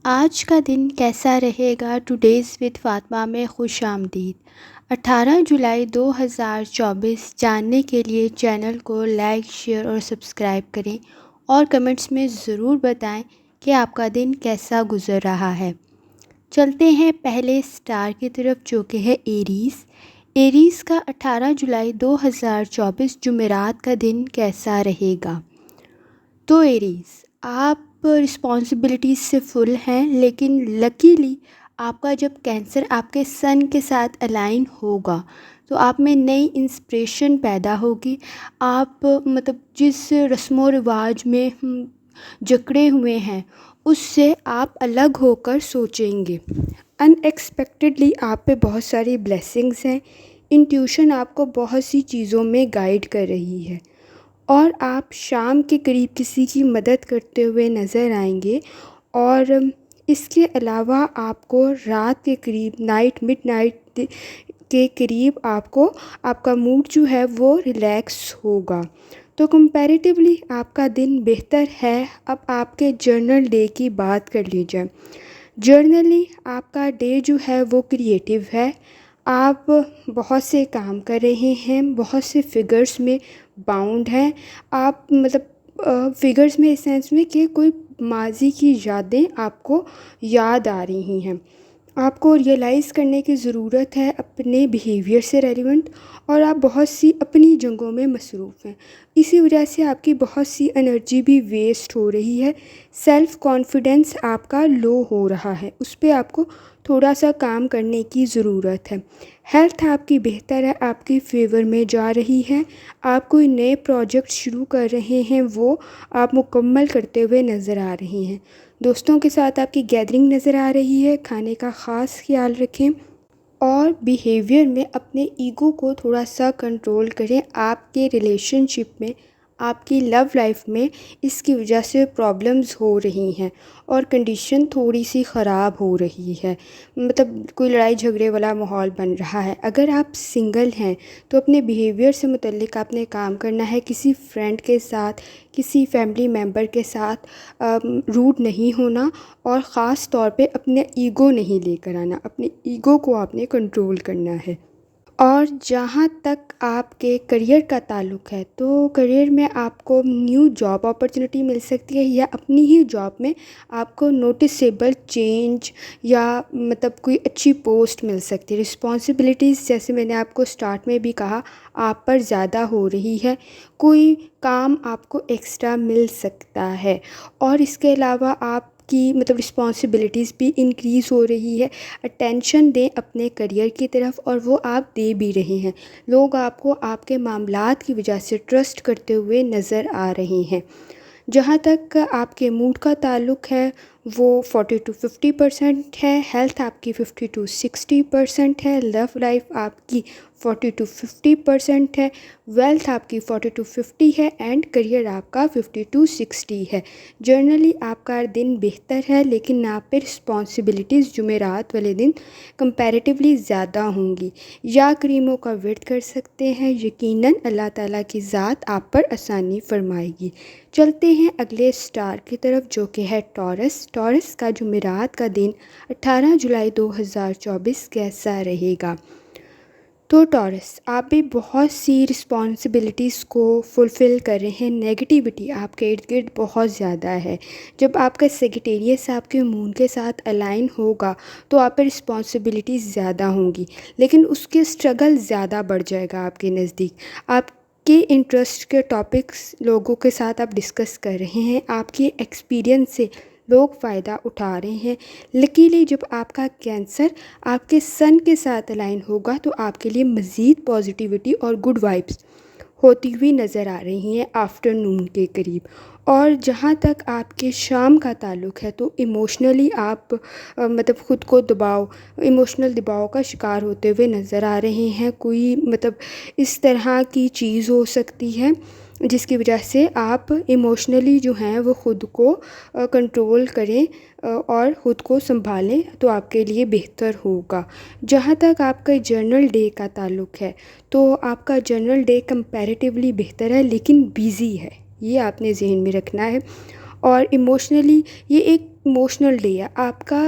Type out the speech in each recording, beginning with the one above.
آج کا دن کیسا رہے گا؟ ٹوڈیز وتھ فاطمہ میں خوش آمدید۔ 18 جولائی 2024 جاننے کے لیے چینل کو لائک، شیئر اور سبسکرائب کریں اور کمنٹس میں ضرور بتائیں کہ آپ کا دن کیسا گزر رہا ہے۔ چلتے ہیں پہلے سٹار کی طرف جو کہ ہے ایریز۔ ایریز کا 18 جولائی 2024 جمعرات کا دن کیسا رہے گا؟ تو ایریز، آپ رسپانسبلٹیز سے فل ہیں، لیکن لکیلی آپ کا جب کینسر آپ کے سن کے ساتھ الائن ہوگا تو آپ میں نئی انسپریشن پیدا ہوگی۔ آپ جس رسم و رواج میں جکڑے ہوئے ہیں اس سے آپ الگ ہو کر سوچیں گے۔ ان ایکسپیکٹڈلی آپ پہ بہت ساری بلیسنگز ہیں۔ انٹیوشن آپ کو بہت سی چیزوں میں گائیڈ کر رہی ہے اور آپ شام کے قریب کسی کی مدد کرتے ہوئے نظر آئیں گے، اور اس کے علاوہ آپ کو رات کے قریب مڈ نائٹ کے قریب آپ کا موڈ جو ہے وہ ریلیکس ہوگا۔ تو کمپیریٹیولی آپ کا دن بہتر ہے۔ اب آپ کے جرنل ڈے کی بات کر لی جائے۔ جرنلی آپ کا ڈے جو ہے وہ کریٹیو ہے۔ آپ بہت سے کام کر رہے ہیں، بہت سے فگرز میں باؤنڈ ہیں۔ آپ فگرز میں اس سینس میں کہ کوئی ماضی کی یادیں آپ کو یاد آ رہی ہیں۔ آپ کو ریئلائز کرنے کی ضرورت ہے اپنے بیہیویئر سے ریلیونٹ، اور آپ بہت سی اپنی جنگوں میں مصروف ہیں۔ اسی وجہ سے آپ کی بہت سی انرجی بھی ویسٹ ہو رہی ہے۔ سیلف کانفیڈنس آپ کا لو ہو رہا ہے، اس پہ آپ کو تھوڑا سا کام کرنے کی ضرورت ہے۔ ہیلتھ آپ کی بہتر ہے، آپ کی فیور میں جا رہی ہے۔ آپ کوئی نئے پروجیکٹ شروع کر رہے ہیں، وہ آپ مکمل کرتے ہوئے نظر آ رہے ہیں۔ دوستوں کے ساتھ آپ کی گیدرنگ نظر آ رہی ہے۔ کھانے کا خاص خیال رکھیں اور بیہیویئر میں اپنے ایگو کو تھوڑا سا کنٹرول کریں۔ آپ کے ریلیشن شپ میں، آپ کی لو لائف میں اس کی وجہ سے پرابلمز ہو رہی ہیں اور کنڈیشن تھوڑی سی خراب ہو رہی ہے، کوئی لڑائی جھگڑے والا ماحول بن رہا ہے۔ اگر آپ سنگل ہیں تو اپنے بیہیویئر سے متعلق آپ نے کام کرنا ہے۔ کسی فرینڈ کے ساتھ، کسی فیملی ممبر کے ساتھ روڈ نہیں ہونا، اور خاص طور پہ اپنے ایگو نہیں لے کر آنا۔ اپنے ایگو کو آپ نے کنٹرول کرنا ہے۔ اور جہاں تک آپ کے کریئر کا تعلق ہے تو کریئر میں آپ کو نیو جاب اپرچونٹی مل سکتی ہے، یا اپنی ہی جاب میں آپ کو نوٹسیبل چینج یا کوئی اچھی پوسٹ مل سکتی ہے۔ رسپانسبلٹیز جیسے میں نے آپ کو سٹارٹ میں بھی کہا آپ پر زیادہ ہو رہی ہے، کوئی کام آپ کو ایکسٹرا مل سکتا ہے، اور اس کے علاوہ آپ کی رسپانسبلٹیز بھی انکریز ہو رہی ہے۔ اٹینشن دیں اپنے کریئر کی طرف، اور وہ آپ دے بھی رہے ہیں۔ لوگ آپ کو آپ کے معاملات کی وجہ سے ٹرسٹ کرتے ہوئے نظر آ رہے ہیں۔ جہاں تک آپ کے موڈ کا تعلق ہے وہ 40 to 50% ہے۔ ہیلتھ آپ کی 50 to 60% ہے۔ لو لائف آپ کی 40 to 50% ہے۔ ویلتھ آپ کی 40 to 50 ہے، اینڈ کریئر آپ کا 50 to 60 ہے۔ جرنلی آپ کا دن بہتر ہے، لیکن آپ پہ رسپانسبلٹیز جمعرات والے دن کمپیریٹیولی زیادہ ہوں گی۔ یا کریموں کا ورد کر سکتے ہیں، یقیناً اللہ تعالیٰ کی ذات آپ پر آسانی فرمائے گی۔ چلتے ہیں اگلے سٹار کی طرف جو کہ ہے ٹورس۔ ٹورس کا جمعرات کا دن 18 جولائی 2024 کیسا رہے گا؟ تو ٹورس، آپ بھی بہت سی رسپانسبلٹیز کو فلفل کر رہے ہیں۔ نیگیٹیوٹی آپ کے ارد گرد بہت زیادہ ہے۔ جب آپ کا سیگیٹیریس آپ کے مون کے ساتھ الائن ہوگا تو آپ پہ رسپانسبلٹیز زیادہ ہوں گی، لیکن اس کے اسٹرگل زیادہ بڑھ جائے گا آپ کے نزدیک۔ آپ کے انٹرسٹ کے ٹاپکس لوگوں کے ساتھ آپ ڈسکس کر رہے ہیں، آپ کے ایکسپیرینس سے لوگ فائدہ اٹھا رہے ہیں۔ لکیلی جب آپ کا کینسر آپ کے سن کے ساتھ الائن ہوگا تو آپ کے لیے مزید پازیٹیوٹی اور گڈ وائبس ہوتی ہوئی نظر آ رہی ہیں آفٹر نون کے قریب۔ اور جہاں تک آپ کے شام کا تعلق ہے تو ایموشنلی آپ خود کو ایموشنل دباؤ کا شکار ہوتے ہوئے نظر آ رہے ہیں۔ کوئی اس طرح کی چیز ہو سکتی ہے جس کی وجہ سے آپ ایموشنلی جو ہیں وہ خود کو کنٹرول کریں اور خود کو سنبھالیں تو آپ کے لیے بہتر ہوگا۔ جہاں تک آپ کا جرنل ڈے کا تعلق ہے تو آپ کا جرنل ڈے کمپیریٹیولی بہتر ہے، لیکن بیزی ہے، یہ آپ نے ذہن میں رکھنا ہے۔ اور ایموشنلی یہ ایک ایموشنل ڈے ہے، آپ کا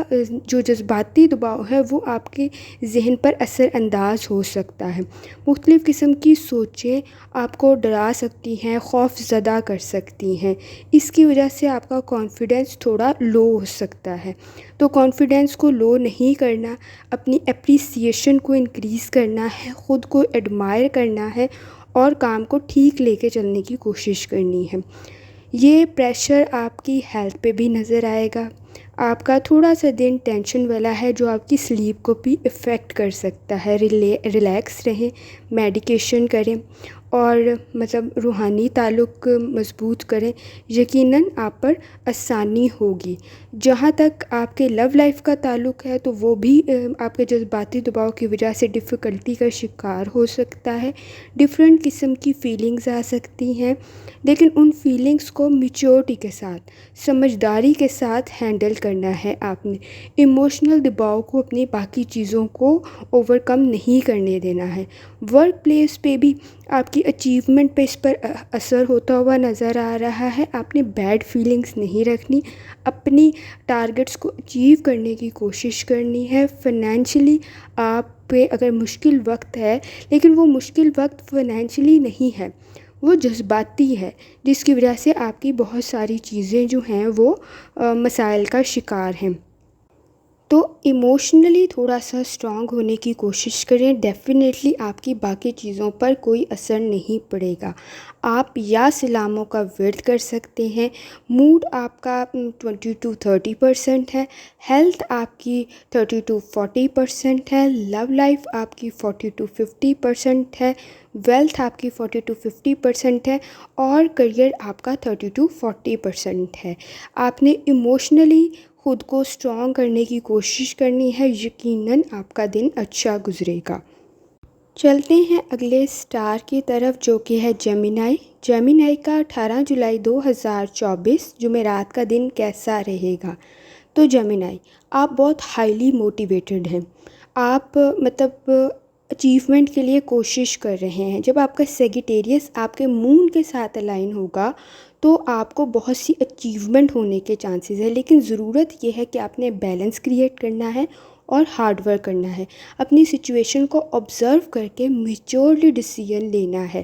جو جذباتی دباؤ ہے وہ آپ کے ذہن پر اثر انداز ہو سکتا ہے۔ مختلف قسم کی سوچیں آپ کو ڈرا سکتی ہیں، خوف زدہ کر سکتی ہیں۔ اس کی وجہ سے آپ کا کانفیڈنس تھوڑا لو ہو سکتا ہے۔ تو کانفیڈنس کو لو نہیں کرنا، اپنی اپریسیشن کو انکریز کرنا ہے، خود کو ایڈمائر کرنا ہے اور کام کو ٹھیک لے کے چلنے کی کوشش کرنی ہے۔ یہ پریشر آپ کی ہیلتھ پہ بھی نظر آئے گا۔ آپ کا تھوڑا سا دن ٹینشن والا ہے جو آپ کی سلیپ کو بھی افیکٹ کر سکتا ہے۔ ریلیکس رہیں، میڈیکیشن کریں اور روحانی تعلق مضبوط کریں، یقیناً آپ پر آسانی ہوگی۔ جہاں تک آپ کے لو لائف کا تعلق ہے تو وہ بھی آپ کے جذباتی دباؤ کی وجہ سے ڈفیکلٹی کا شکار ہو سکتا ہے۔ ڈفرینٹ قسم کی فیلنگز آ سکتی ہیں، لیکن ان فیلنگز کو میچورٹی کے ساتھ، سمجھداری کے ساتھ ہینڈل کرنا ہے۔ آپ نے ایموشنل دباؤ کو اپنی باقی چیزوں کو اوور کم نہیں کرنے دینا ہے۔ ورک پلیس پہ بھی آپ کی اچیومنٹ پہ اس پر اثر ہوتا ہوا نظر آ رہا ہے۔ آپ نے بیڈ فیلنگز نہیں رکھنی، اپنی ٹارگٹس کو اچیو کرنے کی کوشش کرنی ہے۔ فائنینشلی آپ پہ اگر مشکل وقت ہے، لیکن وہ مشکل وقت فائنینشلی نہیں ہے، وہ جذباتی ہے، جس کی وجہ سے آپ کی بہت ساری چیزیں جو ہیں وہ مسائل کا شکار ہیں۔ تو ایموشنلی تھوڑا سا اسٹرانگ ہونے کی کوشش کریں۔ ڈیفینیٹلی آپ کی باقی چیزوں پر کوئی اثر نہیں پڑے گا۔ آپ یا سلاموں کا ورد کر سکتے ہیں۔ موڈ آپ کا 20 to 30% ہے، ہیلتھ آپ کی 30 to 40% ہے، لو لائف آپ کی 40 to 50% ہے، ویلتھ آپ کی 40 to 50% ہے اور کریئر آپ کا 30 to 40% ہے۔ آپ نے ایموشنلی خود کو اسٹرانگ کرنے کی کوشش کرنی ہے، یقیناً آپ کا دن اچھا گزرے گا۔ چلتے ہیں اگلے سٹار کی طرف جو کہ ہے جیمینائی۔ جیمینائی کا 18 جولائی 2024 جمعرات کا دن کیسا رہے گا؟ تو جیمینائی، آپ بہت ہائیلی موٹیویٹڈ ہیں۔ آپ اچیومنٹ کے لیے کوشش کر رہے ہیں۔ جب آپ کا سیگیٹیریس آپ کے مون کے ساتھ الائن ہوگا تو آپ کو بہت سی اچیومنٹ ہونے کے چانسز ہیں، لیکن ضرورت یہ ہے کہ آپ نے بیلنس کریٹ کرنا ہے اور ہارڈ ورک کرنا ہے۔ اپنی سچویشن کو آبزرو کر کے میچورلی ڈیسیژن لینا ہے۔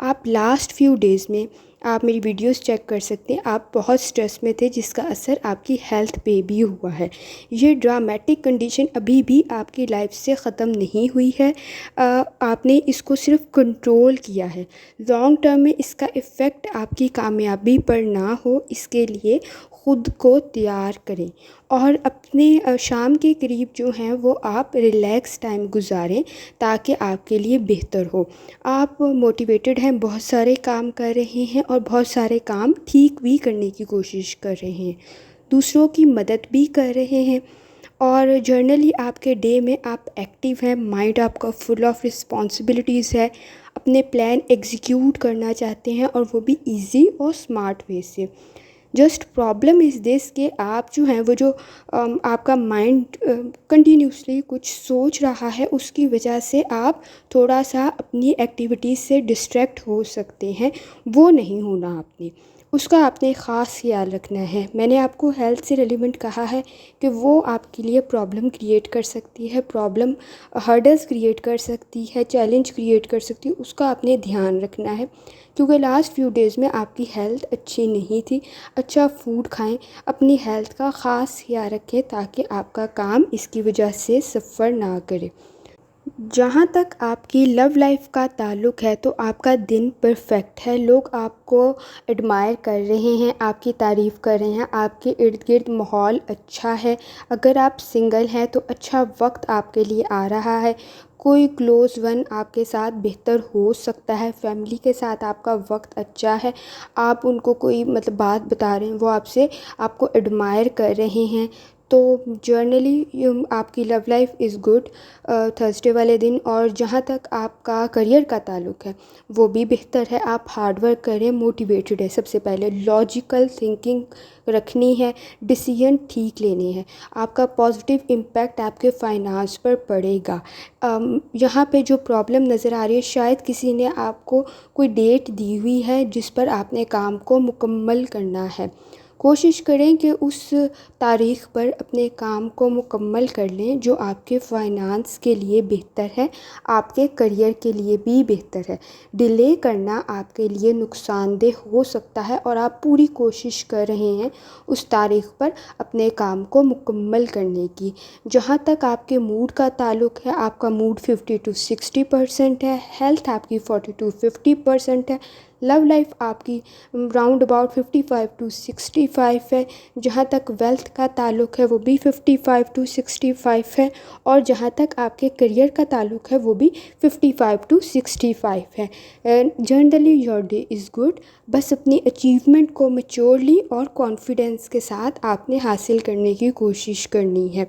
آپ لاسٹ فیو ڈیز میں آپ میری ویڈیوز چیک کر سکتے ہیں، آپ بہت سٹریس میں تھے جس کا اثر آپ کی ہیلتھ پہ بھی ہوا ہے۔ یہ ڈرامیٹک کنڈیشن ابھی بھی آپ کی لائف سے ختم نہیں ہوئی ہے، آپ نے اس کو صرف کنٹرول کیا ہے۔ لانگ ٹرم میں اس کا ایفیکٹ آپ کی کامیابی پر نہ ہو، اس کے لیے خود کو تیار کریں اور اپنے شام کے قریب جو ہیں وہ آپ ریلیکس ٹائم گزاریں تاکہ آپ کے لیے بہتر ہو۔ آپ موٹیویٹڈ ہیں، بہت سارے کام کر رہے ہیں اور بہت سارے کام ٹھیک بھی کرنے کی کوشش کر رہے ہیں، دوسروں کی مدد بھی کر رہے ہیں اور جرنلی آپ کے ڈے میں آپ ایکٹیو ہیں، مائنڈ آپ کا فل آف رسپانسبلٹیز ہے، اپنے پلان ایگزیکیوٹ کرنا چاہتے ہیں اور وہ بھی ایزی اور اسمارٹ وے سے۔ جسٹ پرابلم از دس کہ آپ جو ہیں وہ جو آپ کا مائنڈ کنٹینیوسلی کچھ سوچ رہا ہے، اس کی وجہ سے آپ تھوڑا سا اپنی ایکٹیویٹیز سے ڈسٹریکٹ ہو سکتے ہیں، وہ نہیں ہونا آپ نے، اس کا آپ نے خاص خیال رکھنا ہے۔ میں نے آپ کو ہیلتھ سے ریلیونٹ کہا ہے کہ وہ آپ کے لیے پرابلم کریٹ کر سکتی ہے، پرابلم ہرڈلز کریٹ کر سکتی ہے، چیلنج کریٹ کر سکتی ہے، اس کا آپ نے دھیان رکھنا ہے کیونکہ لاسٹ فیو ڈیز میں آپ کی ہیلتھ اچھی نہیں تھی۔ اچھا فوڈ کھائیں، اپنی ہیلتھ کا خاص خیال رکھیں تاکہ آپ کا کام اس کی وجہ سے سفر نہ کرے۔ جہاں تک آپ کی لو لائف کا تعلق ہے تو آپ کا دن پرفیکٹ ہے، لوگ آپ کو ایڈمائر کر رہے ہیں، آپ کی تعریف کر رہے ہیں، آپ کے ارد گرد ماحول اچھا ہے۔ اگر آپ سنگل ہیں تو اچھا وقت آپ کے لیے آ رہا ہے، کوئی کلوز ون آپ کے ساتھ بہتر ہو سکتا ہے، فیملی کے ساتھ آپ کا وقت اچھا ہے، آپ ان کو کوئی بات بتا رہے ہیں، وہ آپ کو ایڈمائر کر رہے ہیں، تو جرنلی آپ کی لو لائف از گڈ تھرسڈے والے دن۔ اور جہاں تک آپ کا کریئر کا تعلق ہے وہ بھی بہتر ہے، آپ ہارڈ ورک کریں، موٹیویٹڈ ہے، سب سے پہلے لاجیکل تھنکنگ رکھنی ہے، ڈیسیژن ٹھیک لینے ہیں، آپ کا پازیٹیو امپیکٹ آپ کے فائنانس پر پڑے گا۔ یہاں پہ جو پرابلم نظر آ رہی ہے، شاید کسی نے آپ کو کوئی ڈیٹ دی ہوئی ہے جس پر آپ نے کام کو مکمل کرنا ہے، کوشش کریں کہ اس تاریخ پر اپنے کام کو مکمل کر لیں جو آپ کے فائنانس کے لیے بہتر ہے، آپ کے کریئر کے لیے بھی بہتر ہے۔ ڈیلے کرنا آپ کے لیے نقصان دہ ہو سکتا ہے اور آپ پوری کوشش کر رہے ہیں اس تاریخ پر اپنے کام کو مکمل کرنے کی۔ جہاں تک آپ کے موڈ کا تعلق ہے، آپ کا موڈ 50 to 60% ہے، ہیلتھ آپ کی 40 to 50% ہے، لو لائف آپ کی راؤنڈ اباؤٹ 55 to 65 ہے، جہاں تک ویلتھ کا تعلق ہے وہ بھی 55 to 65 ہے، اور جہاں تک آپ کے کریئر کا تعلق ہے وہ بھی 55 to 65 ہے۔ Generally your day is good, بس اپنی اچیومنٹ کو میچورلی اور کانفیڈنس کے ساتھ آپ نے حاصل کرنے کی کوشش کرنی ہے۔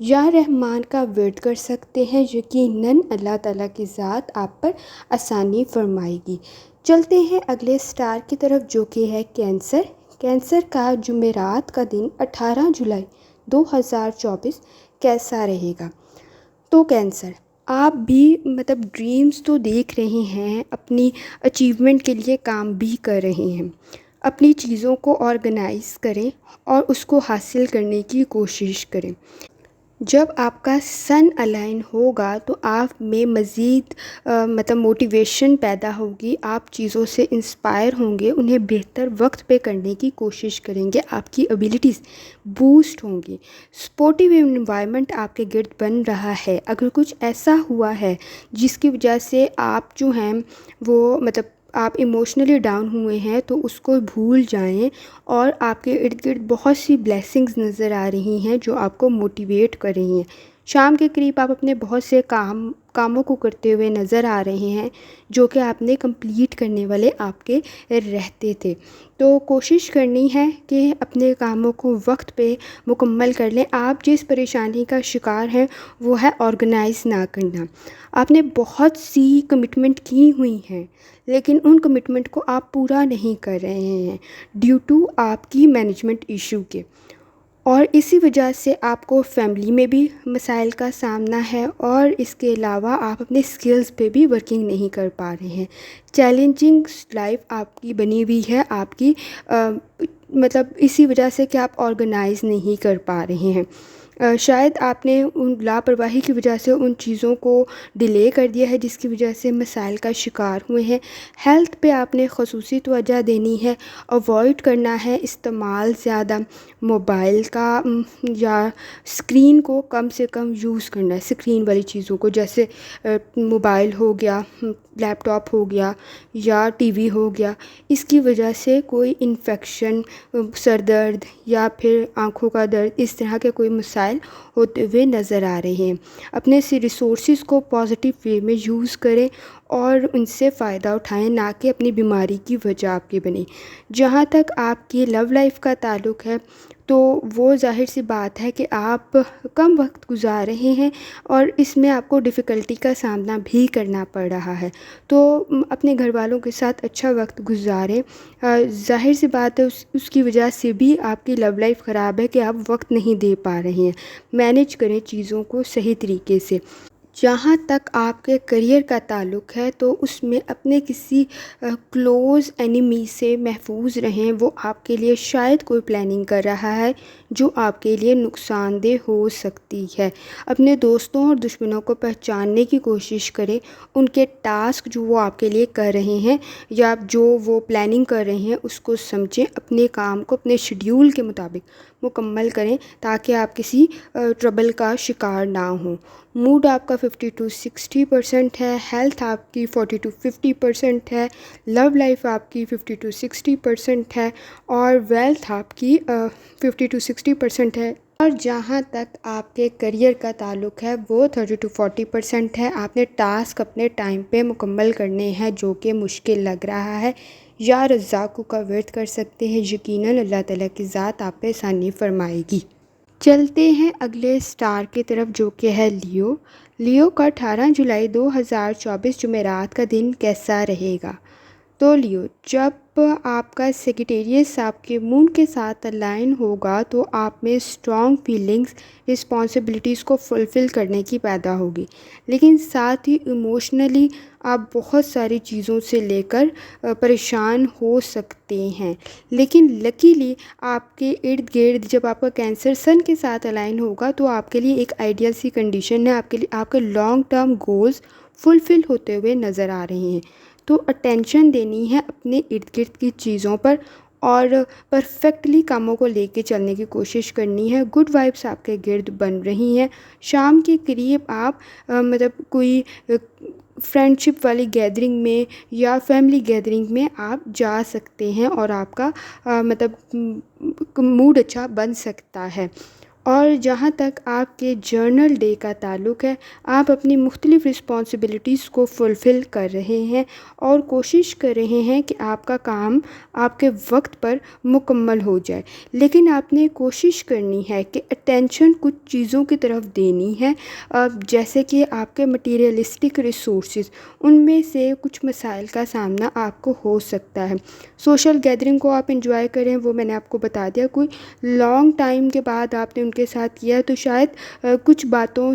یا رحمان کا ورد کر سکتے ہیں، یقیناً اللہ تعالیٰ کی ذات آپ پر آسانی فرمائے گی۔ چلتے ہیں اگلے سٹار کی طرف جو کہ ہے کینسر۔ کینسر کا جمعرات کا دن 18 جولائی 2024 کیسا رہے گا؟ تو کینسر، آپ بھی ڈریمز تو دیکھ رہے ہیں، اپنی اچیومنٹ کے لیے کام بھی کر رہے ہیں۔ اپنی چیزوں کو آرگنائز کریں اور اس کو حاصل کرنے کی کوشش کریں۔ جب آپ کا سن الائن ہوگا تو آپ میں مزید موٹیویشن پیدا ہوگی، آپ چیزوں سے انسپائر ہوں گے، انہیں بہتر وقت پہ کرنے کی کوشش کریں گے، آپ کی ایبیلٹیز بوسٹ ہوں گی۔ سپورٹیو انوائرمنٹ آپ کے گرد بن رہا ہے۔ اگر کچھ ایسا ہوا ہے جس کی وجہ سے آپ جو ہیں وہ آپ ایموشنلی ڈاؤن ہوئے ہیں تو اس کو بھول جائیں، اور آپ کے ارد گرد بہت سی بلیسنگز نظر آ رہی ہیں جو آپ کو موٹیویٹ کر رہی ہیں۔ شام کے قریب آپ اپنے بہت سے کاموں کو کرتے ہوئے نظر آ رہے ہیں جو کہ آپ نے کمپلیٹ کرنے والے آپ کے رہتے تھے۔ تو کوشش کرنی ہے کہ اپنے کاموں کو وقت پہ مکمل کر لیں۔ آپ جس پریشانی کا شکار ہیں وہ ہے آرگنائز نہ کرنا۔ آپ نے بہت سی کمٹمنٹ کی ہوئی ہیں لیکن ان کمٹمنٹ کو آپ پورا نہیں کر رہے ہیں ڈیو ٹو آپ کی مینجمنٹ ایشو کے، اور اسی وجہ سے آپ کو فیملی میں بھی مسائل کا سامنا ہے، اور اس کے علاوہ آپ اپنے سکلز پہ بھی ورکنگ نہیں کر پا رہے ہیں۔ چیلنجنگ لائف آپ کی بنی ہوئی ہے، آپ کی اسی وجہ سے کہ آپ آرگنائز نہیں کر پا رہے ہیں۔ شاید آپ نے ان لاپرواہی کی وجہ سے ان چیزوں کو ڈیلے کر دیا ہے جس کی وجہ سے مسائل کا شکار ہوئے ہیں۔ ہیلتھ پہ آپ نے خصوصی توجہ دینی ہے، اوائڈ کرنا ہے استعمال زیادہ موبائل کا، یا اسکرین کو کم سے کم یوز کرنا ہے، اسکرین والی چیزوں کو، جیسے موبائل ہو گیا، لیپ ٹاپ ہو گیا یا ٹی وی ہو گیا۔ اس کی وجہ سے کوئی انفیکشن، سر درد یا پھر آنکھوں کا درد، اس طرح کے کوئی مسائل ہوتے ہوئے نظر آ رہے ہیں۔ اپنے ریسورسز کو پازیٹیو وے میں یوز کریں اور ان سے فائدہ اٹھائیں، نہ کہ اپنی بیماری کی وجہ آپ کی بنیں۔ جہاں تک آپ کی لو لائف کا تعلق ہے تو وہ ظاہر سی بات ہے کہ آپ کم وقت گزار رہے ہیں اور اس میں آپ کو ڈیفیکلٹی کا سامنا بھی کرنا پڑ رہا ہے، تو اپنے گھر والوں کے ساتھ اچھا وقت گزاریں۔ ظاہر سی بات ہے اس کی وجہ سے بھی آپ کی لو لائف خراب ہے کہ آپ وقت نہیں دے پا رہے ہیں۔ مینیج کریں چیزوں کو صحیح طریقے سے۔ جہاں تک آپ کے کریئر کا تعلق ہے تو اس میں اپنے کسی کلوز اینیمی سے محفوظ رہیں۔ وہ آپ کے لیے شاید کوئی پلاننگ کر رہا ہے جو آپ کے لیے نقصان دہ ہو سکتی ہے۔ اپنے دوستوں اور دشمنوں کو پہچاننے کی کوشش کریں، ان کے ٹاسک جو وہ آپ کے لیے کر رہے ہیں یا جو وہ پلاننگ کر رہے ہیں اس کو سمجھیں، اپنے کام کو اپنے شیڈیول کے مطابق مکمل کریں تاکہ آپ کسی ٹربل کا شکار نہ ہوں۔ موڈ آپ کا 50 to 60% ہے، ہیلتھ آپ کی 40 to 50% ہے، لو لائف آپ کی 50 to 60% ہے، اور ویلتھ آپ کی 50 to 60% ہے، اور جہاں تک آپ کے کریئر کا تعلق ہے وہ 30 to 40% ہے۔ آپ نے ٹاسک اپنے ٹائم پہ مکمل کرنے ہیں جو کہ مشکل لگ رہا ہے۔ یا رزاق کا ورد کر سکتے ہیں، یقیناً اللہ تعالیٰ کی ذات آپ پہ آسانی فرمائے گی۔ چلتے ہیں اگلے سٹار کی طرف جو کہ ہے لیو۔ لیو کا 18 جولائی 2024 جمعرات کا دن کیسا رہے گا؟ تو لیو، جب آپ کا سیگیٹیریس آپ کے مون کے ساتھ الائن ہوگا تو آپ میں اسٹرانگ فیلنگس، رسپانسبلٹیز کو فلفل کرنے کی پیدا ہوگی، لیکن ساتھ ہی ایموشنلی آپ بہت ساری چیزوں سے لے کر پریشان ہو سکتے ہیں۔ لیکن لکیلی آپ کے ارد گرد جب آپ کا کینسر سن کے ساتھ الائن ہوگا تو آپ کے لیے ایک آئیڈیل سی کنڈیشن ہے، آپ کے لیے آپ کے لانگ ٹرم گولز فلفل ہوتے ہوئے نظر آ رہے ہیں۔ تو اٹینشن دینی ہے اپنے ارد گرد کی چیزوں پر اور پرفیکٹلی کاموں کو لے کے چلنے کی کوشش کرنی ہے۔ گڈ وائبس آپ کے گرد بن رہی ہیں۔ شام کے قریب آپ کوئی فرینڈ شپ والی گیدرنگ میں یا فیملی گیدرنگ میں آپ جا سکتے ہیں اور آپ کا موڈ اچھا بن سکتا ہے۔ اور جہاں تک آپ کے جرنل ڈے کا تعلق ہے، آپ اپنی مختلف رسپانسبلٹیز کو فلفل کر رہے ہیں اور کوشش کر رہے ہیں کہ آپ کا کام آپ کے وقت پر مکمل ہو جائے، لیکن آپ نے کوشش کرنی ہے کہ اٹینشن کچھ چیزوں کی طرف دینی ہے، جیسے کہ آپ کے مٹیریلسٹک ریسورسز، ان میں سے کچھ مسائل کا سامنا آپ کو ہو سکتا ہے۔ سوشل گیدرنگ کو آپ انجوائے کریں، وہ میں نے آپ کو بتا دیا، کوئی لانگ ٹائم کے بعد آپ نے ان کے ساتھ کیا تو شاید کچھ باتوں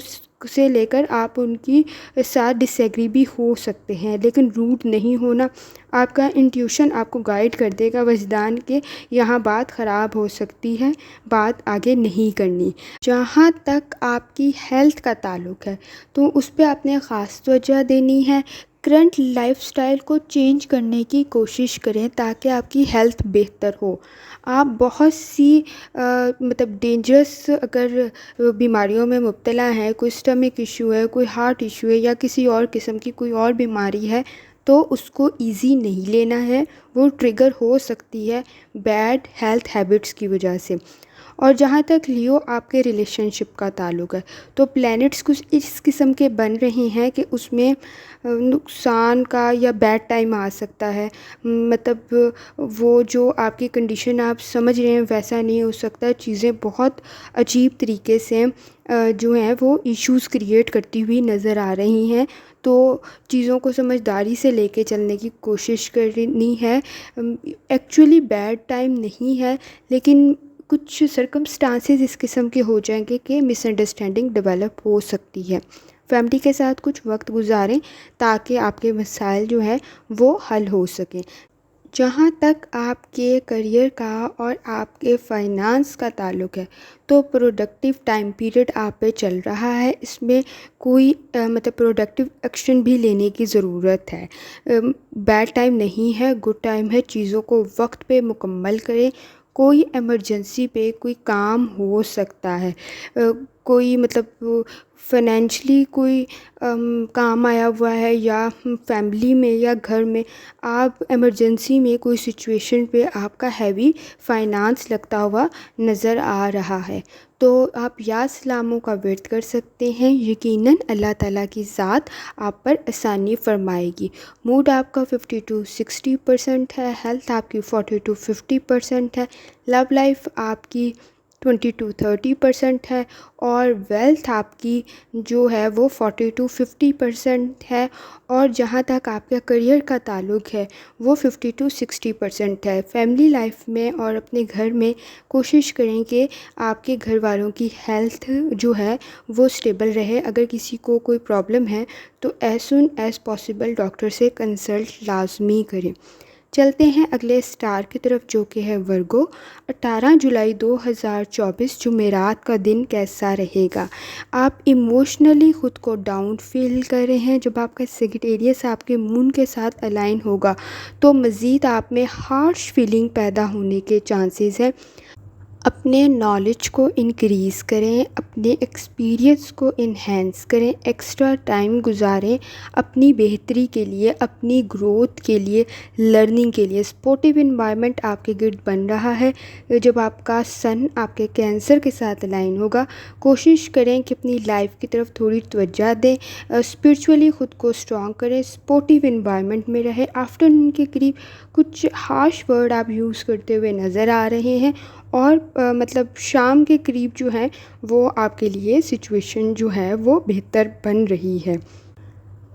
سے لے کر آپ ان کی ساتھ ڈس ایگری بھی ہو سکتے ہیں، لیکن روڈ نہیں ہونا۔ آپ کا انٹیوشن آپ کو گائیڈ کر دے گا وجدان کے یہاں بات خراب ہو سکتی ہے، بات آگے نہیں کرنی۔ جہاں تک آپ کی ہیلتھ کا تعلق ہے تو اس پہ آپ نے خاص توجہ دینی ہے۔ کرنٹ لائف سٹائل کو چینج کرنے کی کوشش کریں تاکہ آپ کی ہیلتھ بہتر ہو۔ آپ بہت سی ڈینجرس اگر بیماریوں میں مبتلا ہیں، کوئی اسٹمک ایشو ہے، کوئی ہارٹ ایشو ہے یا کسی اور قسم کی کوئی اور بیماری ہے، تو اس کو ایزی نہیں لینا ہے، وہ ٹریگر ہو سکتی ہے بیڈ ہیلتھ ہیبٹس کی وجہ سے۔ اور جہاں تک لیو آپ کے ریلیشن شپ کا تعلق ہے تو پلینٹس کچھ اس قسم کے بن رہے ہیں کہ اس میں نقصان کا یا بیڈ ٹائم آ سکتا ہے، وہ جو آپ کی کنڈیشن آپ سمجھ رہے ہیں ویسا نہیں ہو سکتا، چیزیں بہت عجیب طریقے سے جو ہیں وہ ایشوز کریٹ کرتی ہوئی نظر آ رہی ہیں، تو چیزوں کو سمجھداری سے لے کے چلنے کی کوشش کرنی ہے۔ ایکچولی بیڈ ٹائم نہیں ہے، لیکن کچھ سرکمسٹانسز اس قسم کے ہو جائیں گے کہ مس انڈرسٹینڈنگ ڈیولپ ہو سکتی ہے۔ فیملی کے ساتھ کچھ وقت گزاریں تاکہ آپ کے مسائل جو ہیں وہ حل ہو سکیں۔ جہاں تک آپ کے کریئر کا اور آپ کے فائنانس کا تعلق ہے تو پروڈکٹیو ٹائم پیریڈ آپ پہ چل رہا ہے، اس میں کوئی پروڈکٹیو ایکشن بھی لینے کی ضرورت ہے۔ بیڈ ٹائم نہیں ہے، گڈ ٹائم ہے، چیزوں کو وقت پہ مکمل کریں۔ کوئی ایمرجنسی پہ کوئی کام ہو سکتا ہے، کوئی فائنینشلی کوئی کام آیا ہوا ہے یا فیملی میں یا گھر میں آپ ایمرجنسی میں کوئی سچویشن پہ آپ کا ہیوی فائنانس لگتا ہوا نظر آ رہا ہے، تو آپ یا سلاموں کا ورد کر سکتے ہیں، یقیناً اللہ تعالیٰ کی ذات آپ پر آسانی فرمائے گی۔ موڈ آپ کا 50 to 60% ہے، ہیلتھ آپ کی 40 to 50% ہے، لو لائف آپ کی 20 to 30% ہے، اور ویلتھ آپ کی جو ہے وہ 40 to 50% ہے، اور جہاں تک آپ کا کریئر کا تعلق ہے وہ 50 to 60% ہے۔ فیملی لائف میں اور اپنے گھر میں کوشش کریں کہ آپ کے گھر والوں کی ہیلتھ جو ہے وہ اسٹیبل رہے۔ اگر کسی کو کوئی پرابلم ہے تو as soon as possible doctor سے کنسلٹ لازمی کریں۔ چلتے ہیں اگلے سٹار کی طرف جو کہ ہے ورگو۔ 18 جولائی 2024 جمعرات کا دن کیسا رہے گا؟ آپ ایموشنلی خود کو ڈاؤن فیل کر رہے ہیں۔ جب آپ کا سیگیٹیریس آپ کے مون کے ساتھ الائن ہوگا تو مزید آپ میں ہارش فیلنگ پیدا ہونے کے چانسز ہیں۔ اپنے نالج کو انکریز کریں، اپنے ایکسپیرینس کو انہینس کریں، ایکسٹرا ٹائم گزاریں اپنی بہتری کے لیے، اپنی گروتھ کے لیے، لرننگ کے لیے۔ سپورٹیو انوائرمنٹ آپ کے گرد بن رہا ہے۔ جب آپ کا سن آپ کے کینسر کے ساتھ الائن ہوگا، کوشش کریں کہ اپنی لائف کی طرف تھوڑی توجہ دیں، اسپرچولی خود کو اسٹرانگ کریں، سپورٹیو انوائرمنٹ میں رہیں۔ آفٹرنون کے قریب کچھ ہارش ورڈ آپ یوز کرتے ہوئے نظر آ رہے ہیں، اور شام کے قریب جو ہیں وہ آپ کے لیے سچویشن جو ہے وہ بہتر بن رہی ہے۔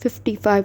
55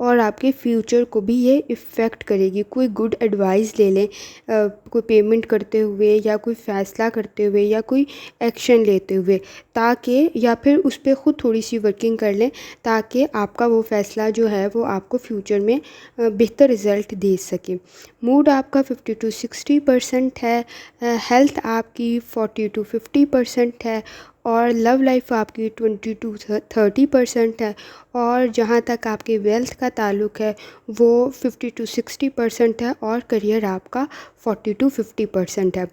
اور آپ کے فیوچر کو بھی یہ افیکٹ کرے گی۔ کوئی گڈ ایڈوائس لے لیں کوئی پیمنٹ کرتے ہوئے یا کوئی فیصلہ کرتے ہوئے یا کوئی ایکشن لیتے ہوئے، تاکہ یا پھر اس پہ خود تھوڑی سی ورکنگ کر لیں تاکہ آپ کا وہ فیصلہ جو ہے وہ آپ کو فیوچر میں بہتر رزلٹ دے سکے۔ موڈ آپ کا 50 to 60% ہے، ہیلتھ آپ کی 40 to 50% ہے، اور لو لائف آپ کی 20 to 30% ہے، اور جہاں تک آپ کے ویلتھ کا تعلق ہے وہ 50 to 60% ہے، اور کریئر آپ کا 40 to 50% ہے۔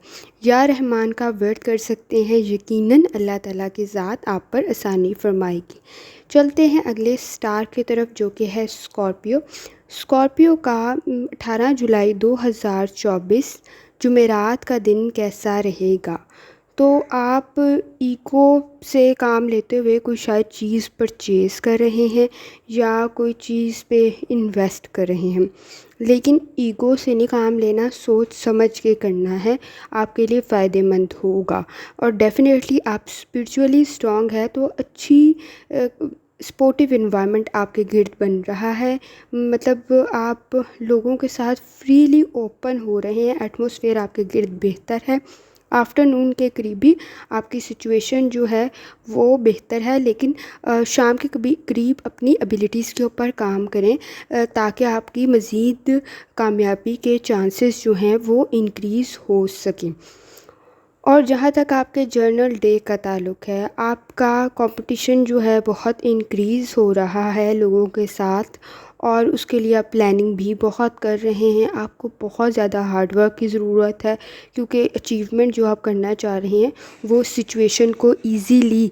یا رحمان کا ورد کر سکتے ہیں، یقیناً اللہ تعالیٰ کی ذات آپ پر آسانی فرمائے گی۔ چلتے ہیں اگلے سٹار کی طرف جو کہ ہے اسکارپیو۔ اسکارپیو کا 18 جولائی 2024 جمعرات کا دن کیسا رہے گا؟ تو آپ ایکو سے کام لیتے ہوئے کوئی شاید چیز پرچیز کر رہے ہیں یا کوئی چیز پہ انویسٹ کر رہے ہیں، لیکن ایگو سے نہیں کام لینا، سوچ سمجھ کے کرنا ہے، آپ کے لیے فائدہ مند ہوگا۔ اور ڈیفینیٹلی آپ اسپرچولی اسٹرانگ ہے تو اچھی سپورٹیو انوائرمنٹ آپ کے گرد بن رہا ہے، مطلب آپ لوگوں کے ساتھ فریلی اوپن ہو رہے ہیں، ایٹماسفیئر آپ کے گرد بہتر ہے۔ آفٹر نون کے قریب بھی آپ کی سچویشن جو ہے وہ بہتر ہے، لیکن شام کے قریب اپنی ابیلیٹیز کے اوپر کام کریں تاکہ آپ کی مزید کامیابی کے چانسز جو ہیں وہ انکریز ہو سکیں۔ اور جہاں تک آپ کے جرنل ڈے کا تعلق ہے، آپ کا کمپٹیشن جو ہے بہت انکریز ہو رہا ہے لوگوں کے ساتھ، اور اس کے لیے آپ پلاننگ بھی بہت کر رہے ہیں۔ آپ کو بہت زیادہ ہارڈ ورک کی ضرورت ہے، کیونکہ اچیومنٹ جو آپ کرنا چاہ رہے ہیں وہ سچویشن کو ایزیلی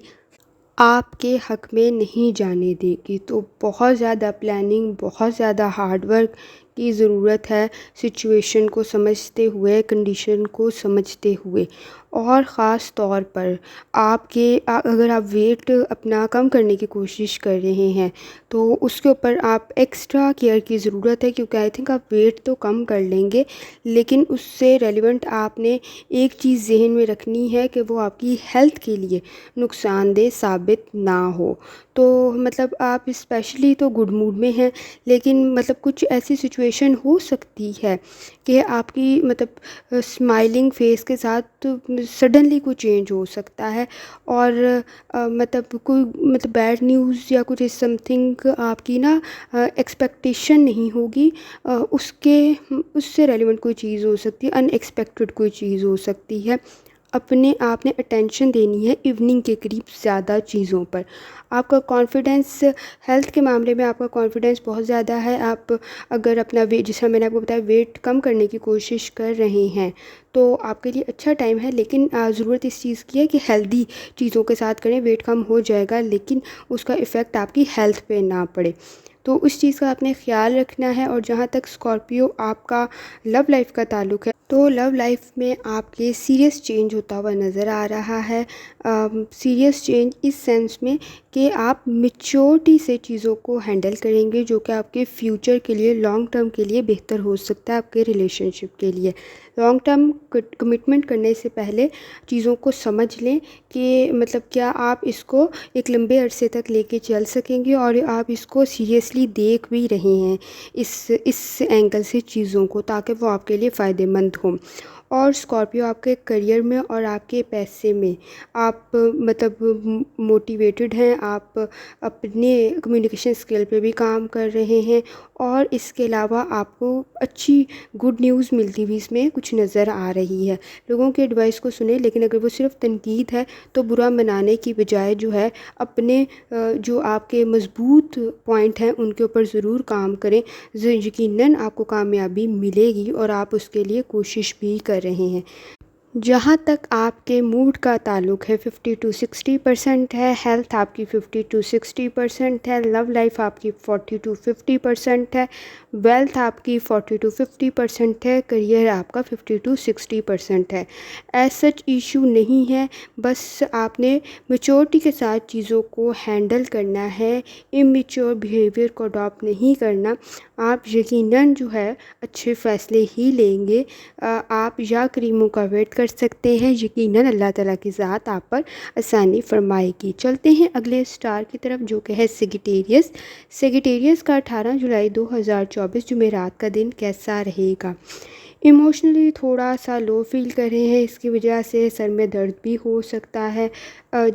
آپ کے حق میں نہیں جانے دے گی، تو بہت زیادہ پلاننگ، بہت زیادہ ہارڈ ورک کی ضرورت ہے، سچویشن کو سمجھتے ہوئے، کنڈیشن کو سمجھتے ہوئے۔ اور خاص طور پر آپ کے اگر آپ ویٹ اپنا کم کرنے کی کوشش کر رہے ہیں تو اس کے اوپر آپ ایکسٹرا کیئر کی ضرورت ہے، کیونکہ آئی تھنک آپ ویٹ تو کم کر لیں گے، لیکن اس سے ریلیونٹ آپ نے ایک چیز ذہن میں رکھنی ہے کہ وہ آپ کی ہیلتھ کے لیے نقصان دہ ثابت نہ ہو۔ تو مطلب آپ اسپیشلی تو گڈ موڈ میں ہیں، لیکن مطلب کچھ ایسی سچویشن ہو سکتی ہے کہ آپ کی مطلب اسمائلنگ فیس کے ساتھ سڈنلی کوئی چینج ہو سکتا ہے، اور مطلب کوئی مطلب بیڈ نیوز یا کچھ سم تھنگ آپ کی نا ایکسپیکٹیشن نہیں ہوگی، اس سے ریلیونٹ کوئی چیز ہو سکتی ہے، ان ایکسپیکٹڈ کوئی چیز ہو سکتی ہے۔ اپنے آپ نے اٹینشن دینی ہے ایوننگ کے قریب زیادہ چیزوں پر۔ آپ کا کانفیڈنس ہیلتھ کے معاملے میں آپ کا کانفیڈنس بہت زیادہ ہے۔ آپ اگر اپنا ویٹ، جس طرح میں نے آپ کو بتایا، ویٹ کم کرنے کی کوشش کر رہے ہیں تو آپ کے لیے اچھا ٹائم ہے، لیکن ضرورت اس چیز کی ہے کہ ہیلدی چیزوں کے ساتھ کریں۔ ویٹ کم ہو جائے گا لیکن اس کا ایفیکٹ آپ کی ہیلتھ پہ نہ پڑے، تو اس چیز کا آپ نے خیال رکھنا ہے۔ اور جہاں تک اسکارپیو آپ کا لو لائف کا تعلق ہے تو لو لائف میں آپ کے سیریس چینج ہوتا ہوا نظر آ رہا ہے۔ سیریس چینج اس سینس میں کہ آپ میچورٹی سے چیزوں کو ہینڈل کریں گے، جو کہ آپ کے فیوچر کے لیے، لانگ ٹرم کے لیے بہتر ہو سکتا ہے، آپ کے ریلیشن شپ کے لیے۔ لانگ ٹرم کمٹمنٹ کرنے سے پہلے چیزوں کو سمجھ لیں کہ مطلب کیا آپ اس کو ایک لمبے عرصے تک لے کے چل سکیں گے، اور آپ اس کو سیریسلی دیکھ بھی رہے ہیں اس اینگل سے چیزوں کو، تاکہ وہ آپ کے لیے فائدہ مند ہوں۔ اور اسکارپیو آپ کے کریئر میں اور آپ کے پیسے میں آپ مطلب موٹیویٹڈ ہیں، آپ اپنے کمیونیکیشن اسکل پہ بھی کام کر رہے ہیں، اور اس کے علاوہ آپ کو اچھی گڈ نیوز ملتی ہوئی اس میں کچھ نظر آ رہی ہے۔ لوگوں کے ایڈوائس کو سنیں، لیکن اگر وہ صرف تنقید ہے تو برا منانے کی بجائے جو ہے اپنے جو آپ کے مضبوط پوائنٹ ہیں ان کے اوپر ضرور کام کریں، یقیناً آپ کو کامیابی ملے گی اور آپ اس کے لیے کوشش بھی کر رہے ہیں۔ جہاں تک آپ کے موڈ کا تعلق ہے 50 to 60% ہے، ہیلتھ آپ کی 50 to 60% ہے، لو لائف آپ کی 40 to 50% ہے، ویلتھ آپ کی 40 to 50% ہے، کریئر آپ کا 50 to 60% ہے۔ ایز سچ ایشو نہیں ہے، بس آپ نے میچورٹی کے ساتھ چیزوں کو ہینڈل کرنا ہے، امیچور بیہیویئر کو اڈاپٹ نہیں کرنا۔ آپ یقیناً جو ہے اچھے فیصلے ہی لیں گے۔ آپ یا کریموں کا ویٹ کر کر سکتے ہیں، یقیناً اللہ تعالیٰ کی ذات آپ پر آسانی فرمائے گی۔ چلتے ہیں اگلے اسٹار کی طرف جو کہ ہے سیگیٹیریس۔ سیگیٹیریس کا 18 جولائی 2024 جمعرات کا دن کیسا رہے گا؟ ایموشنلی تھوڑا سا لو فیل کر رہے ہیں، اس کی وجہ سے سر میں درد بھی ہو سکتا ہے۔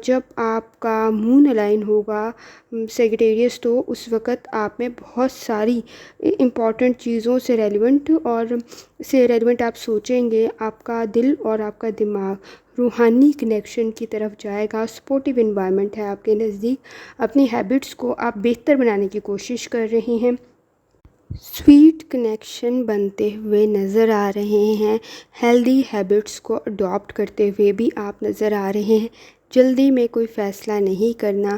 جب آپ کا مون الائن ہوگا سیگیٹیریس تو اس وقت آپ میں بہت ساری امپورٹنٹ چیزوں سے ریلیونٹ آپ سوچیں گے، آپ کا دل اور آپ کا دماغ روحانی کنیکشن کی طرف جائے گا، سپورٹیو انوائرمنٹ ہے آپ کے نزدیک، اپنی ہیبٹس کو آپ بہتر بنانے کی کوشش کر رہے ہیں، سویٹ کنیکشن بنتے ہوئے نظر آ رہے ہیں، ہیلدی ہیبٹس کو اڈاپٹ کرتے ہوئے بھی آپ نظر آ رہے ہیں۔ جلدی میں کوئی فیصلہ نہیں کرنا،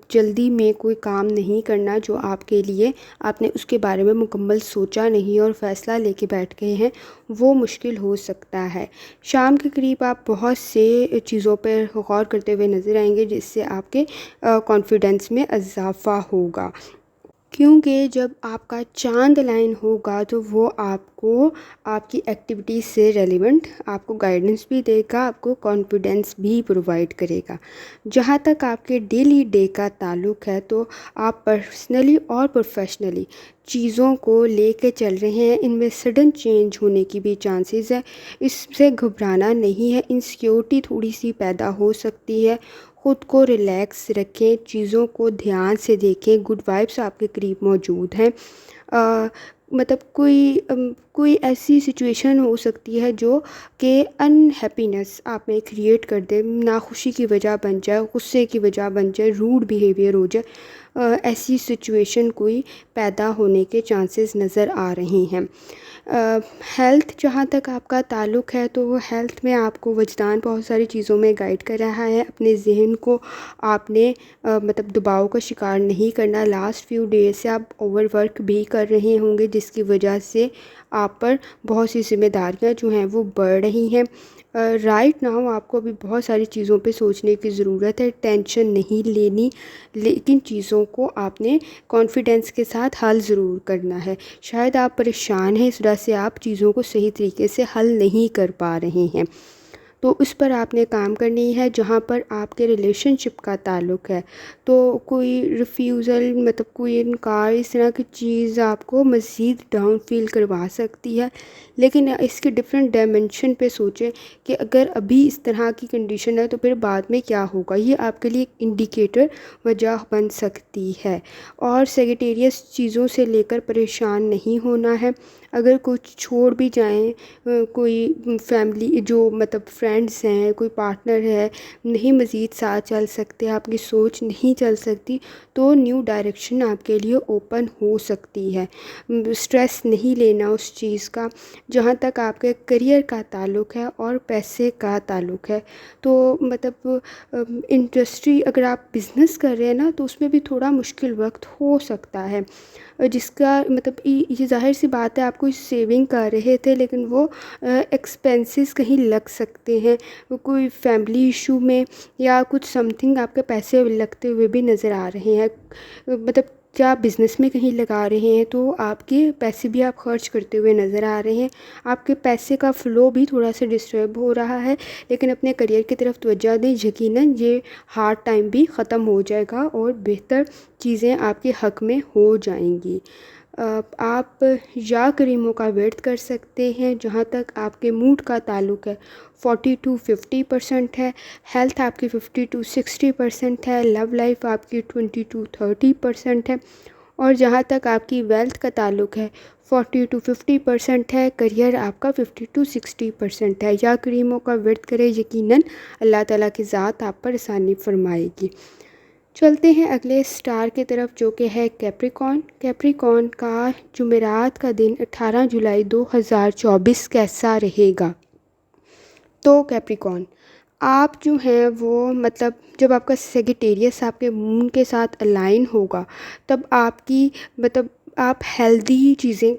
جلدی میں کوئی کام نہیں کرنا جو آپ کے لیے آپ نے اس کے بارے میں مکمل سوچا نہیں اور فیصلہ لے کے بیٹھ گئے ہیں، وہ مشکل ہو سکتا ہے۔ شام کے قریب آپ بہت سے چیزوں پر غور کرتے ہوئے نظر آئیں گے، جس سے آپ کے کانفیڈنس میں اضافہ ہوگا، کیونکہ جب آپ کا چاند لائن ہوگا تو وہ آپ کو آپ کی ایکٹیویٹیز سے ریلیونٹ آپ کو گائیڈنس بھی دے گا، آپ کو کانفیڈنس بھی پرووائڈ کرے گا۔ جہاں تک آپ کے ڈیلی ڈے کا تعلق ہے تو آپ پرسنلی اور پروفیشنلی چیزوں کو لے کے چل رہے ہیں، ان میں سڈن چینج ہونے کی بھی چانسز ہے، اس سے گھبرانا نہیں ہے، انسیکیورٹی تھوڑی سی پیدا ہو سکتی ہے، خود کو ریلیکس رکھیں، چیزوں کو دھیان سے دیکھیں، گڈ وائبس آپ کے قریب موجود ہیں۔ کوئی ایسی سچویشن ہو سکتی ہے جو کہ انہیپینس آپ میں کریٹ کر دے، ناخوشی کی وجہ بن جائے، غصے کی وجہ بن جائے، روڈ بیہیویئر ہو جائے، ایسی سچویشن کوئی پیدا ہونے کے چانسز نظر آ رہے ہیں۔ ہیلتھ جہاں تک آپ کا تعلق ہے تو وہ ہیلتھ میں آپ کو وجدان بہت ساری چیزوں میں گائیڈ کر رہا ہے، اپنے ذہن کو آپ نے دباؤ کا شکار نہیں کرنا۔ لاسٹ فیو ڈیز سے آپ اوور ورک بھی کر رہے ہوں گے، جس کی وجہ سے آپ پر بہت سی ذمہ داریاں جو ہیں وہ بڑھ رہی ہیں۔ رائٹ ناؤ آپ کو ابھی بہت ساری چیزوں پہ سوچنے کی ضرورت ہے، ٹینشن نہیں لینی، لیکن چیزوں کو آپ نے کانفیڈنس کے ساتھ حل ضرور کرنا ہے۔ شاید آپ پریشان ہیں، اس وجہ سے آپ چیزوں کو صحیح طریقے سے حل نہیں کر پا رہے ہیں، تو اس پر آپ نے کام کرنی ہے۔ جہاں پر آپ کے ریلیشن شپ کا تعلق ہے تو کوئی ریفیوزل کوئی انکار اس طرح کی چیز آپ کو مزید ڈاؤن فیل کروا سکتی ہے، لیکن اس کے ڈفرینٹ ڈائمنشن پہ سوچیں کہ اگر ابھی اس طرح کی کنڈیشن ہے تو پھر بعد میں کیا ہوگا، یہ آپ کے لیے ایک انڈیکیٹر وجہ بن سکتی ہے۔ اور سیگیٹیریس چیزوں سے لے کر پریشان نہیں ہونا ہے، اگر کچھ چھوڑ بھی جائیں، کوئی فیملی جو فرینڈس ہیں، کوئی پارٹنر ہے، نہیں مزید ساتھ چل سکتے، آپ کی سوچ نہیں چل سکتی، تو نیو ڈائریکشن آپ کے لیے اوپن ہو سکتی ہے۔ سٹریس نہیں لینا اس چیز کا۔ جہاں تک آپ کے کریئر کا تعلق ہے اور پیسے کا تعلق ہے تو انڈسٹری اگر آپ بزنس کر رہے ہیں نا تو اس میں بھی تھوڑا مشکل وقت ہو سکتا ہے، جس کا یہ ظاہر سی بات ہے آپ کوئی سیونگ کر رہے تھے لیکن وہ ایکسپینسز کہیں لگ سکتے ہیں، کوئی فیملی ایشو میں یا کچھ سم تھنگ آپ کے پیسے لگتے ہوئے بھی نظر آ رہے ہیں، کیا بزنس میں کہیں لگا رہے ہیں تو آپ کے پیسے بھی آپ خرچ کرتے ہوئے نظر آ رہے ہیں، آپ کے پیسے کا فلو بھی تھوڑا سا ڈسٹرب ہو رہا ہے، لیکن اپنے کریئر کی طرف توجہ دیں، یقیناً یہ ہارڈ ٹائم بھی ختم ہو جائے گا اور بہتر چیزیں آپ کے حق میں ہو جائیں گی۔ آپ یا کریموں کا ویٹ کر سکتے ہیں۔ جہاں تک آپ کے موڈ کا تعلق ہے 40 to 50% ہے، ہیلتھ آپ کی 50 to 60% ہے، لو لائف آپ کی 20 to 30% ہے، اور جہاں تک آپ کی ویلتھ کا تعلق ہے 40 to 50% ہے، کریئر آپ کا 50 to 60% ہے۔ یا کریموں کا ویٹ کرے، یقیناً اللہ تعالیٰ کی ذات آپ پر آسانی فرمائے گی۔ چلتے ہیں اگلے سٹار کی طرف جو کہ ہے کیپریکون۔ کیپریکون کا جمعرات کا دن 18 جولائی 2024 کیسا رہے گا؟ تو کیپریکون آپ جو ہیں وہ جب آپ کا سیگیٹیریس آپ کے مون کے ساتھ الائن ہوگا تب آپ کی آپ ہیلدی چیزیں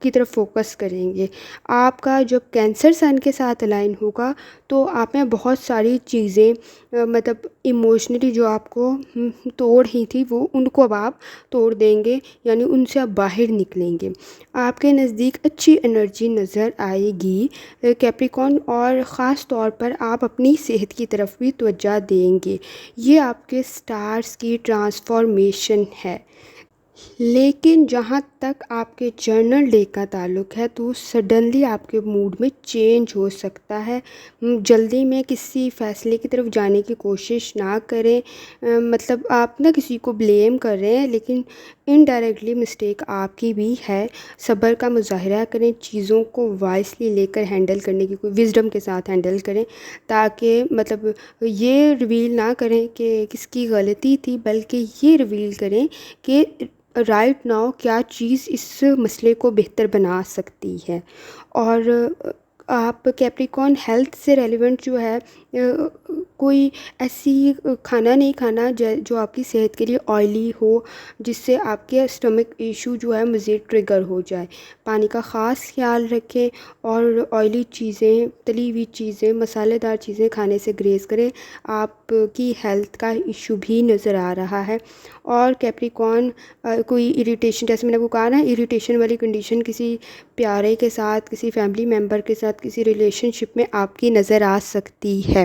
کی طرف فوکس کریں گے۔ آپ کا جب کینسر سن کے ساتھ الائن ہوگا تو آپ میں بہت ساری چیزیں مطلب ایموشنلی جو آپ کو توڑ ہی تھی وہ ان کو اب آپ توڑ دیں گے، یعنی ان سے آپ باہر نکلیں گے۔ آپ کے نزدیک اچھی انرجی نظر آئے گی کیپریکون، اور خاص طور پر آپ اپنی صحت کی طرف بھی توجہ دیں گے۔ یہ آپ کے سٹارز کی ٹرانسفارمیشن ہے۔ لیکن جہاں تک آپ کے جرنل ڈے کا تعلق ہے تو سڈنلی آپ کے موڈ میں چینج ہو سکتا ہے۔ جلدی میں کسی فیصلے کی طرف جانے کی کوشش نہ کریں، مطلب آپ نہ کسی کو بلیم کر رہے ہیں لیکن انڈائریکٹلی مسٹیک آپ کی بھی ہے۔ صبر کا مظاہرہ کریں، چیزوں کو وائسلی لے کر ہینڈل کرنے کی کوئی وزڈم کے ساتھ ہینڈل کریں، تاکہ مطلب یہ ریویل نہ کریں کہ کس کی غلطی تھی، بلکہ یہ ریویل کریں کہ رائٹ ناؤ کیا چیز اس مسئلے کو بہتر بنا سکتی ہے۔ اور آپ کیپریکون ہیلتھ سے ریلیونٹ جو ہے کوئی ایسی کھانا نہیں کھانا جو آپ کی صحت کے لیے آئلی ہو، جس سے آپ کے اسٹمک ایشو جو ہے مزید ٹریگر ہو جائے۔ پانی کا خاص خیال رکھیں اور آئلی چیزیں، تلی ہوئی چیزیں، مسالے دار چیزیں کھانے سے گریز کریں۔ آپ کی ہیلتھ کا ایشو بھی نظر آ رہا ہے۔ اور کیپریکون کوئی اریٹیشن، جیسے میں نے کو کہا نا، اریٹیشن والی کنڈیشن کسی پیارے کے ساتھ، کسی فیملی ممبر کے ساتھ، کسی ریلیشن شپ میں آپ کی نظر آ سکتی ہے،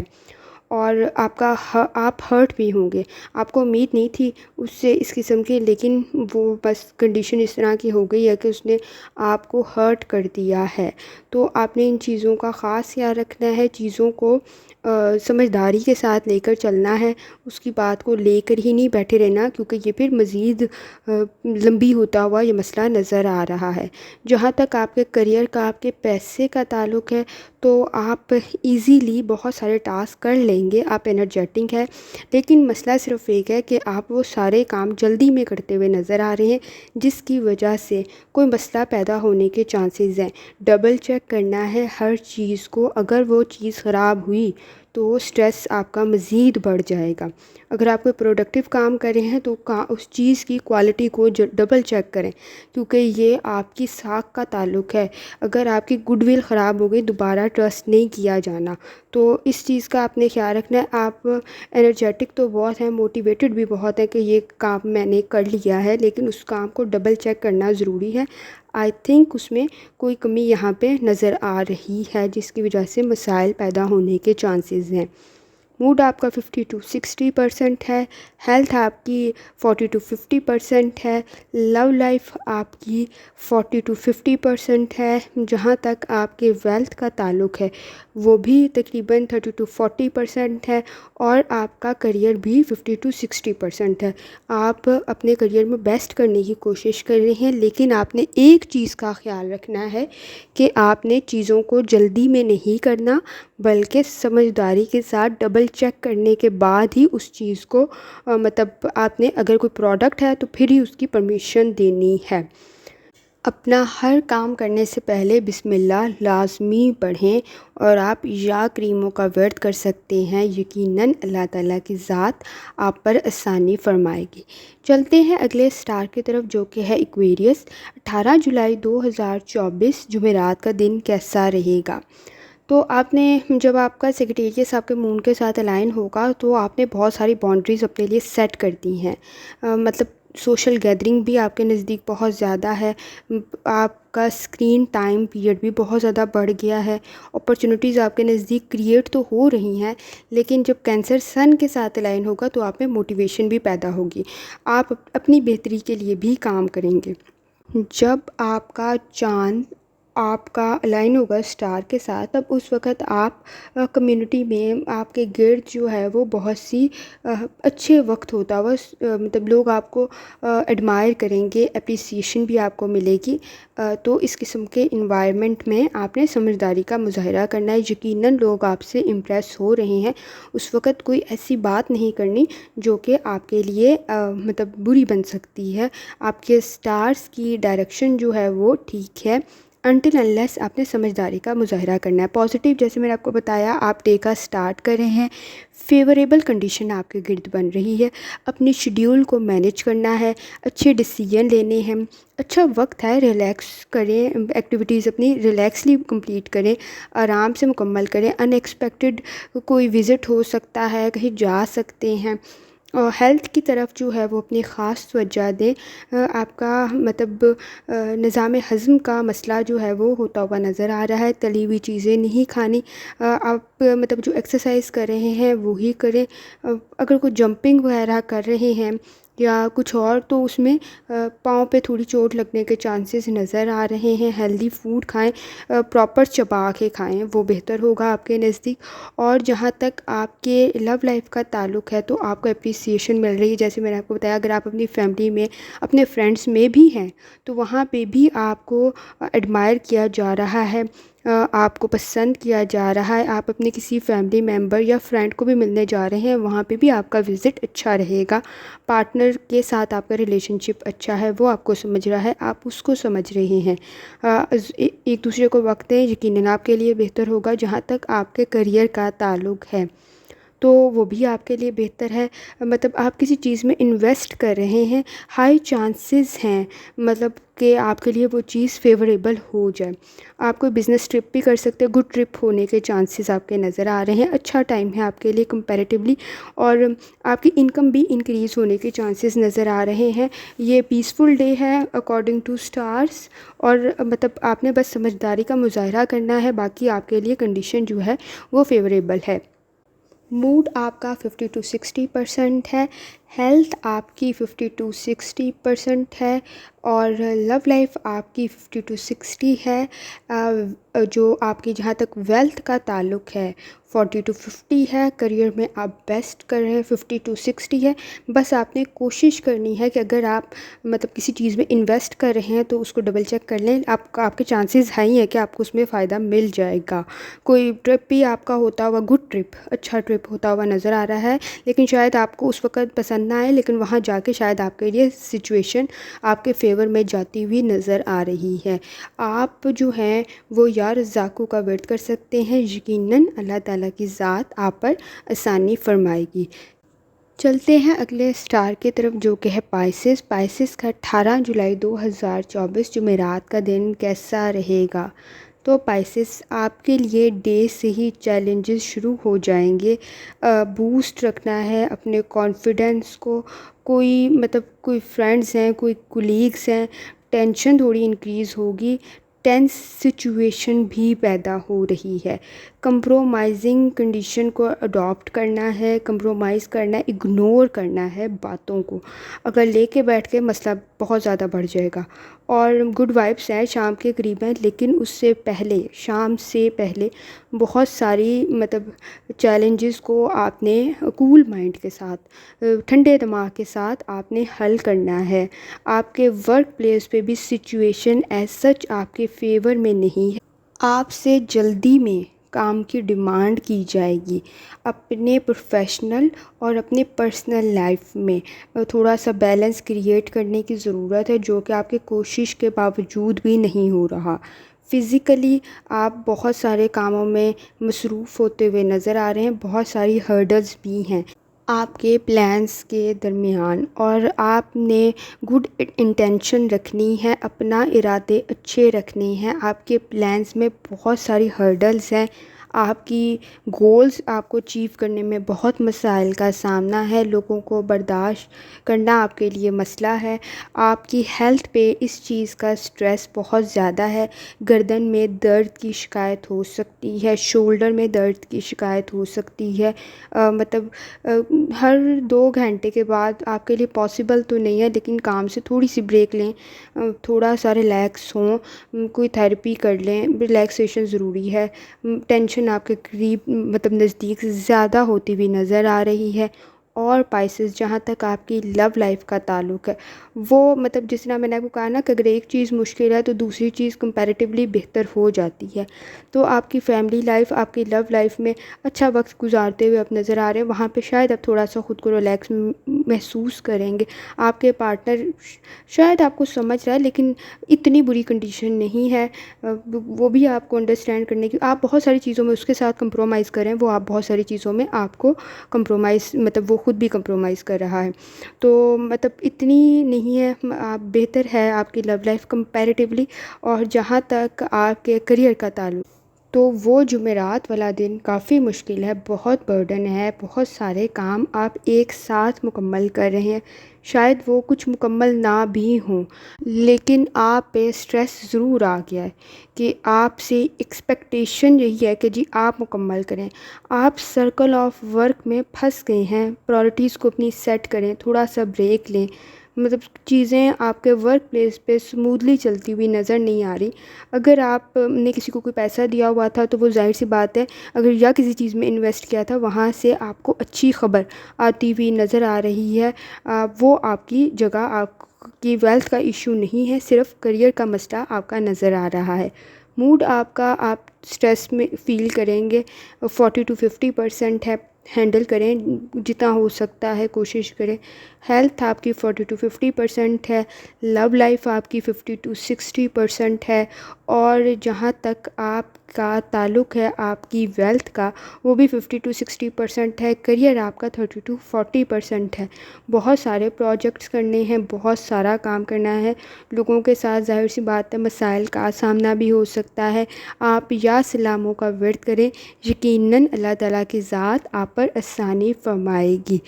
اور آپ ہرٹ بھی ہوں گے۔ آپ کو امید نہیں تھی اس سے اس قسم کی، لیکن وہ بس کنڈیشن اس طرح کی ہو گئی ہے کہ اس نے آپ کو ہرٹ کر دیا ہے۔ تو آپ نے ان چیزوں کا خاص خیال رکھنا ہے، چیزوں کو سمجھداری کے ساتھ لے کر چلنا ہے، اس کی بات کو لے کر ہی نہیں بیٹھے رہنا، کیونکہ یہ پھر مزید لمبی ہوتا ہوا یہ مسئلہ نظر آ رہا ہے۔ جہاں تک آپ کے کریئر کا، آپ کے پیسے کا تعلق ہے تو آپ ایزیلی بہت سارے ٹاسک کر لیں گے، آپ انرجیٹک ہے، لیکن مسئلہ صرف ایک ہے کہ آپ وہ سارے کام جلدی میں کرتے ہوئے نظر آ رہے ہیں، جس کی وجہ سے کوئی مسئلہ پیدا ہونے کے چانسز ہیں۔ ڈبل چیک کرنا ہے ہر چیز کو، اگر وہ چیز خراب ہوئی تو سٹریس آپ کا مزید بڑھ جائے گا۔ اگر آپ کوئی پروڈکٹیو کام کر رہے ہیں تو اس چیز کی کوالٹی کو ڈبل چیک کریں، کیونکہ یہ آپ کی ساکھ کا تعلق ہے۔ اگر آپ کی گڈ ول خراب ہو گئی، دوبارہ ٹرسٹ نہیں کیا جانا، تو اس چیز کا آپ نے خیال رکھنا ہے۔ آپ انرجیٹک تو بہت ہیں، موٹیویٹڈ بھی بہت ہے کہ یہ کام میں نے کر لیا ہے، لیکن اس کام کو ڈبل چیک کرنا ضروری ہے۔ آئی تھنک اس میں کوئی کمی یہاں پہ نظر آ رہی ہے، جس کی وجہ سے مسائل پیدا ہونے کے چانسز ہیں۔ موڈ آپ کا 50 to 60% ہے، ہیلتھ آپ کی 40 to 50% ہے، لو لائف آپ کی 40 to 50% ہے۔ جہاں تک آپ کے ویلتھ کا تعلق ہے وہ بھی تقریباً 30 to 40% ہے، اور آپ کا کریئر بھی 50 to 60% ہے۔ آپ اپنے کریئر میں بیسٹ کرنے کی کوشش کر رہے ہیں، لیکن آپ نے ایک چیز کا خیال رکھنا ہے کہ آپ نے چیزوں کو جلدی میں نہیں کرنا، بلکہ سمجھداری کے ساتھ ڈبل چیک کرنے کے بعد ہی اس چیز کو مطلب آپ نے اگر کوئی پروڈکٹ ہے تو پھر ہی اس کی پرمیشن دینی ہے۔ اپنا ہر کام کرنے سے پہلے بسم اللہ لازمی پڑھیں، اور آپ یا کریموں کا ورد کر سکتے ہیں، یقیناً اللہ تعالیٰ کی ذات آپ پر آسانی فرمائے گی۔ چلتے ہیں اگلے سٹار کی طرف، جو کہ ہے ایکویریس۔ 18 جولائی 2024 جمعرات کا دن کیسا رہے گا؟ تو آپ نے جب آپ کا سیکریٹریس آپ کے مون کے ساتھ الائن ہوگا تو آپ نے بہت ساری باؤنڈریز اپنے لیے سیٹ کر دی ہیں، مطلب سوشل گیدرنگ بھی آپ کے نزدیک بہت زیادہ ہے، آپ کا اسکرین ٹائم پیریڈ بھی بہت زیادہ بڑھ گیا ہے، اپرچونیٹیز آپ کے نزدیک کریٹ تو ہو رہی ہیں، لیکن جب کینسر سن کے ساتھ الائن ہوگا تو آپ میں موٹیویشن بھی پیدا ہوگی، آپ اپنی بہتری کے لیے بھی کام کریں گے۔ جب آپ کا چاند آپ کا الائن ہوگا سٹار کے ساتھ، تب اس وقت آپ کمیونٹی میں آپ کے گرد جو ہے وہ بہت سی اچھے وقت ہوتا ہوا مطلب لوگ آپ کو ایڈمائر کریں گے، اپریسیشن بھی آپ کو ملے گی۔ تو اس قسم کے انوائرمنٹ میں آپ نے سمجھداری کا مظاہرہ کرنا ہے، یقیناً لوگ آپ سے امپریس ہو رہے ہیں، اس وقت کوئی ایسی بات نہیں کرنی جو کہ آپ کے لیے مطلب بری بن سکتی ہے۔ آپ کے سٹارز کی ڈائریکشن جو ہے وہ ٹھیک ہے، انٹل انلیس آپ نے سمجھداری کا مظاہرہ کرنا ہے۔ پازیٹیو، جیسے میں نے آپ کو بتایا، آپ ڈے کا سٹارٹ کر رہے ہیں، فیوریبل کنڈیشن آپ کے گرد بن رہی ہے، اپنی شیڈیول کو مینیج کرنا ہے، اچھے ڈیسیجن لینے ہیں، اچھا وقت ہے، ریلیکس کریں، ایکٹیویٹیز اپنی ریلیکسلی کمپلیٹ کریں، آرام سے مکمل کریں۔ ان ایکسپیکٹڈ کوئی وزٹ ہو سکتا ہے، کہیں جا سکتے ہیں، اور ہیلتھ کی طرف جو ہے وہ اپنی خاص توجہ دیں۔ آپ کا مطلب نظام ہضم کا مسئلہ جو ہے وہ ہوتا ہوا نظر آ رہا ہے، تلی ہوئی چیزیں نہیں کھانی۔ آپ مطلب جو ایکسرسائز کر رہے ہیں وہی کریں، اگر کوئی جمپنگ وغیرہ کر رہے ہیں یا کچھ اور تو اس میں پاؤں پہ تھوڑی چوٹ لگنے کے چانسز نظر آ رہے ہیں۔ ہیلدی فوڈ کھائیں، پراپر چبا کے کھائیں، وہ بہتر ہوگا آپ کے نزدیک۔ اور جہاں تک آپ کے لو لائف کا تعلق ہے تو آپ کو اپریسیشن مل رہی ہے، جیسے میں نے آپ کو بتایا، اگر آپ اپنی فیملی میں، اپنے فرینڈس میں بھی ہیں تو وہاں پہ بھی آپ کو ایڈمائر کیا جا رہا ہے، آپ کو پسند کیا جا رہا ہے۔ آپ اپنے کسی فیملی ممبر یا فرینڈ کو بھی ملنے جا رہے ہیں، وہاں پہ بھی آپ کا وزٹ اچھا رہے گا۔ پارٹنر کے ساتھ آپ کا ریلیشن شپ اچھا ہے، وہ آپ کو سمجھ رہا ہے، آپ اس کو سمجھ رہے ہیں۔ ایک دوسرے کو وقت دیں، یقیناً آپ کے لیے بہتر ہوگا۔ جہاں تک آپ کے کریئر کا تعلق ہے تو وہ بھی آپ کے لیے بہتر ہے، مطلب آپ کسی چیز میں انویسٹ کر رہے ہیں، ہائی چانسز ہیں مطلب کہ آپ کے لیے وہ چیز فیوریبل ہو جائے۔ آپ کوئی بزنس ٹرپ بھی کر سکتے ہیں، گڈ ٹرپ ہونے کے چانسز آپ کے نظر آ رہے ہیں، اچھا ٹائم ہے آپ کے لیے کمپیریٹیولی، اور آپ کی انکم بھی انکریز ہونے کے چانسز نظر آ رہے ہیں۔ یہ پیسفل ڈے ہے اکارڈنگ ٹو سٹارز، اور مطلب آپ نے بس سمجھداری کا مظاہرہ کرنا ہے، باقی آپ کے لیے کنڈیشن جو ہے وہ فیوریبل ہے۔ موڈ آپ کا 50 to 60% ہے، ہیلتھ آپ کی 50 to 60% ہے، اور لو لائف آپ کی 50 to 60 ہے۔ جو آپ کی جہاں تک ویلتھ کا تعلق ہے 40 to 50 ہے، کریئر میں آپ بیسٹ کر رہے ہیں 50 to 60 ہے۔ بس آپ نے کوشش کرنی ہے کہ اگر آپ مطلب کسی چیز میں انویسٹ کر رہے ہیں تو اس کو ڈبل چیک کر لیں، آپ کے چانسز ہائی ہیں کہ آپ کو اس میں فائدہ مل جائے گا۔ کوئی ٹرپ بھی آپ کا ہوتا ہوا گڈ ٹرپ، اچھا ٹرپ ہوتا ہوا نظر آ رہا ہے، لیکن شاید آپ کو اس وقت پسند نہ آئے، لیکن وہاں جا کے شاید آپ کے لیے سچویشن آپ کے فیور میں جاتی ہوئی نظر آ رہی ہے۔ آپ جو ہیں وہ یا رزاقوں کا ورد کر سکتے ہیں، یقیناً اللہ تعالیٰ کی ذات آپ پر آسانی فرمائے گی۔ چلتے ہیں اگلے سٹار کی طرف جو کہ ہے پائسس۔ پائسس کا 18 جولائی 2024 جمعرات کا دن کیسا رہے گا؟ تو پائسس آپ کے لیے ڈے سے ہی چیلنجز شروع ہو جائیں گے۔ بوسٹ رکھنا ہے اپنے کانفیڈنس کو، کوئی فرینڈز ہیں، کوئی کولیگز ہیں، ٹینشن تھوڑی انکریز ہوگی، ٹینس سچویشن بھی پیدا ہو رہی ہے۔ کمپرومائزنگ کنڈیشن کو اڈاپٹ کرنا ہے، کمپرومائز کرنا ہے، اگنور کرنا ہے باتوں کو، اگر لے کے بیٹھ کے مسئلہ بہت زیادہ بڑھ جائے گا۔ اور گڈ وائبس ہیں، شام کے قریب ہیں، لیکن اس سے پہلے، شام سے پہلے بہت ساری مطلب چیلنجز کو آپ نے کول مائنڈ کے ساتھ، ٹھنڈے دماغ کے ساتھ آپ نے حل کرنا ہے۔ آپ کے ورک پلیس پہ بھی سچویشن ایز سچ آپ کے فیور میں نہیں ہے، آپ سے جلدی میں کام کی ڈیمانڈ کی جائے گی۔ اپنے پروفیشنل اور اپنے پرسنل لائف میں تھوڑا سا بیلنس کریٹ کرنے کی ضرورت ہے، جو کہ آپ کے کوشش کے باوجود بھی نہیں ہو رہا۔ فزیکلی آپ بہت سارے کاموں میں مصروف ہوتے ہوئے نظر آ رہے ہیں، بہت ساری ہرڈلز بھی ہیں آپ کے پلانس کے درمیان، اور آپ نے گڈ انٹینشن رکھنی ہے، اپنا ارادے اچھے رکھنے ہیں۔ آپ کے پلانس میں بہت ساری ہرڈلز ہیں، آپ کی گولز آپ کو اچیو کرنے میں بہت مسائل کا سامنا ہے، لوگوں کو برداشت کرنا آپ کے لیے مسئلہ ہے۔ آپ کی ہیلتھ پہ اس چیز کا سٹریس بہت زیادہ ہے، گردن میں درد کی شکایت ہو سکتی ہے، شولڈر میں درد کی شکایت ہو سکتی ہے، مطلب ہر 2 گھنٹے کے بعد آپ کے لیے پاسبل تو نہیں ہے، لیکن کام سے تھوڑی سی بریک لیں، تھوڑا سا ریلیکس ہوں، کوئی تھیراپی کر لیں، ریلیکسیشن ضروری ہے۔ ٹینشن آپ کے قریب مطلب نزدیک زیادہ ہوتی ہوئی نظر آ رہی ہے، اور پائسز جہاں تک آپ کی لو لائف کا تعلق ہے وہ مطلب جس طرح میں نے آپ کو کہا نا کہ اگر ایک چیز مشکل ہے تو دوسری چیز کمپیریٹیولی بہتر ہو جاتی ہے. تو آپ کی فیملی لائف آپ کی لو لائف میں اچھا وقت گزارتے ہوئے آپ نظر آ رہے ہیں. وہاں پہ شاید آپ تھوڑا سا خود کو ریلیکس محسوس کریں گے. آپ کے پارٹنر شاید آپ کو سمجھ رہا ہے لیکن اتنی بری کنڈیشن نہیں ہے. وہ بھی آپ کو انڈرسٹینڈ کرنے کی آپ بہت ساری چیزوں میں اس کے ساتھ کمپرومائز کریں, وہ آپ بہت ساری چیزوں میں آپ کو کمپرومائز مطلب وہ خود بھی کمپرومائز کر رہا ہے. تو مطلب اتنی نہیں ہے, آپ بہتر ہے آپ کی لو لائف کمپیریٹیولی. اور جہاں تک آپ کے کریئر کا تعلق تو وہ جمعرات والا دن کافی مشکل ہے, بہت برڈن ہے, بہت سارے کام آپ ایک ساتھ مکمل کر رہے ہیں. شاید وہ کچھ مکمل نہ بھی ہوں لیکن آپ پہ اسٹریس ضرور آ گیا ہے کہ آپ سے ایکسپیکٹیشن یہی ہے کہ جی آپ مکمل کریں. آپ سرکل آف ورک میں پھنس گئے ہیں. پرائورٹیز کو اپنی سیٹ کریں, تھوڑا سا بریک لیں. مطلب چیزیں آپ کے ورک پلیس پہ سموتھلی چلتی ہوئی نظر نہیں آ رہی. اگر آپ نے کسی کو کوئی پیسہ دیا ہوا تھا تو وہ ظاہر سی بات ہے اگر یا کسی چیز میں انویسٹ کیا تھا وہاں سے آپ کو اچھی خبر آتی ہوئی نظر آ رہی ہے. وہ آپ کی جگہ آپ کی ویلتھ کا ایشو نہیں ہے, صرف کریئر کا مسئلہ آپ کا نظر آ رہا ہے. موڈ آپ کا آپ اسٹریس میں فیل کریں گے 40 to 50% ہے. ہینڈل کریں جتنا ہو سکتا ہے, کوشش کریں. ہیلتھ آپ کی 40 to 50% ہے. لو لائف آپ کی 50 to 60% ہے. اور جہاں تک آپ کا تعلق ہے آپ کی ویلتھ کا وہ بھی 50 to 60% ہے. کریئر آپ کا 30 to 40% ہے. بہت سارے پروجیکٹس کرنے ہیں, بہت سارا کام کرنا ہے. لوگوں کے ساتھ ظاہر سی بات ہے مسائل کا سامنا بھی ہو سکتا ہے. آپ یا سلاموں کا ورد کریں, یقیناً اللہ تعالیٰ کی ذات آپ پر آسانی فرمائے گی.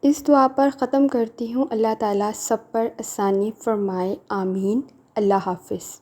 اس دعا پر ختم کرتی ہوں. اللہ تعالیٰ سب پر آسانی فرمائے, آمین. اللہ حافظ.